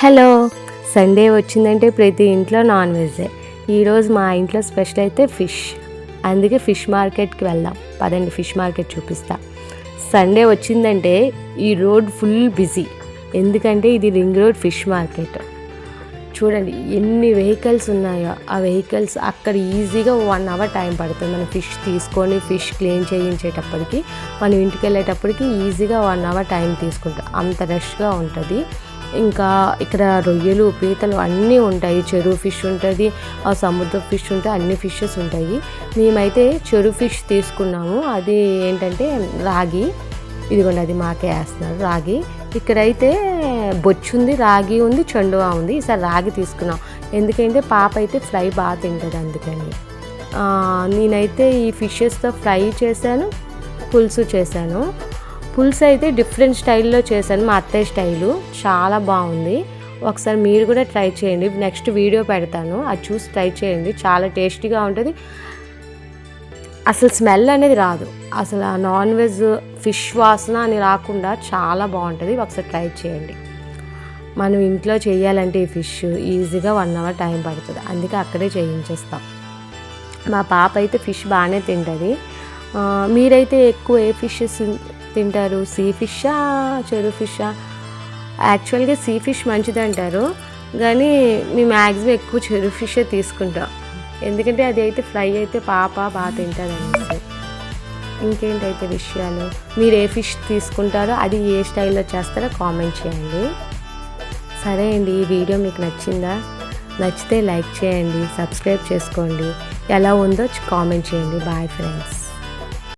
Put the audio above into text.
Hello, Sunday వచ్చిందంటే ప్రతి ఇంట్లో నాన్ వెజ్జే. ఈరోజు మా ఇంట్లో స్పెషల్ అయితే ఫిష్. అందుకే ఫిష్ మార్కెట్కి వెళ్దాం. పదండి, ఫిష్ మార్కెట్ చూపిస్తా. సండే వచ్చిందంటే ఈ రోడ్ ఫుల్ బిజీ, ఎందుకంటే ఇది రింగ్ రోడ్ ఫిష్ మార్కెట్. చూడండి ఎన్ని వెహికల్స్ ఉన్నాయో. ఆ వెహికల్స్ అక్కడ ఈజీగా 1 అవర్ టైం పడుతుంది. మనం ఫిష్ తీసుకొని ఫిష్ క్లీన్ చేయించేటప్పటికి, మనం ఇంటికి వెళ్ళేటప్పటికి ఈజీగా 1 అవర్ టైం తీసుకుంటాం. అంత రష్గా ఉంటుంది. ఇంకా ఇక్కడ రొయ్యలు, పీతలు అన్నీ ఉంటాయి. చెరువు ఫిష్ ఉంటుంది, సముద్ర ఫిష్ ఉంటాయి, అన్ని ఫిషెస్ ఉంటాయి. మేమైతే చెరువు ఫిష్ తీసుకున్నాము. అది ఏంటంటే రాగి. ఇదిగోండి, అది మాకే వేస్తున్నారు రాగి. ఇక్కడైతే బొచ్చు ఉంది, రాగి ఉంది, చండువా ఉంది. ఈసారి రాగి తీసుకున్నాం, ఎందుకంటే పాప అయితే ఫ్రై బాగా తింటుంది, అందుకని. నేనైతే ఈ ఫిషెస్తో ఫ్రై చేశాను, పులుసు చేశాను. పులుసు అయితే డిఫరెంట్ స్టైల్లో చేశాను, మా అత్తయ్య స్టైలు. చాలా బాగుంది. ఒకసారి మీరు కూడా ట్రై చేయండి. నెక్స్ట్ వీడియో పెడతాను, అది చూసి ట్రై చేయండి. చాలా టేస్టీగా ఉంటుంది. అసలు స్మెల్ అనేది రాదు. అసలు ఆ నాన్ వెజ్ ఫిష్ వాసన అని రాకుండా చాలా బాగుంటుంది. ఒకసారి ట్రై చేయండి. మనం ఇంట్లో చేయాలంటే ఈ ఫిష్ ఈజీగా 1 అవర్ టైం పడుతుంది, అందుకే అక్కడే చేయించేస్తాం. మా పాప అయితే ఫిష్ బాగానే తింటుంది. మీరైతే ఎక్కువ ఏ ఫిషెస్ తింటారు? సీ ఫిషా, చెరువు ఫిషా? యాక్చువల్గా సీ ఫిష్ మంచిది అంటారు, కానీ మేము మ్యాక్సిమం ఎక్కువ చెరువు ఫిషే తీసుకుంటాం, ఎందుకంటే అది అయితే ఫ్రై అయితే పాప బాగా తింటుంది అనేసి. ఇంకేంటైతే విషయాలు, మీరు ఏ ఫిష్ తీసుకుంటారో, అది ఏ స్టైల్లో చేస్తారో కామెంట్ చేయండి. సరే అండి, ఈ వీడియో మీకు నచ్చిందా? నచ్చితే లైక్ చేయండి, సబ్స్క్రైబ్ చేసుకోండి. ఎలా ఉందో కామెంట్ చేయండి. Bye friends.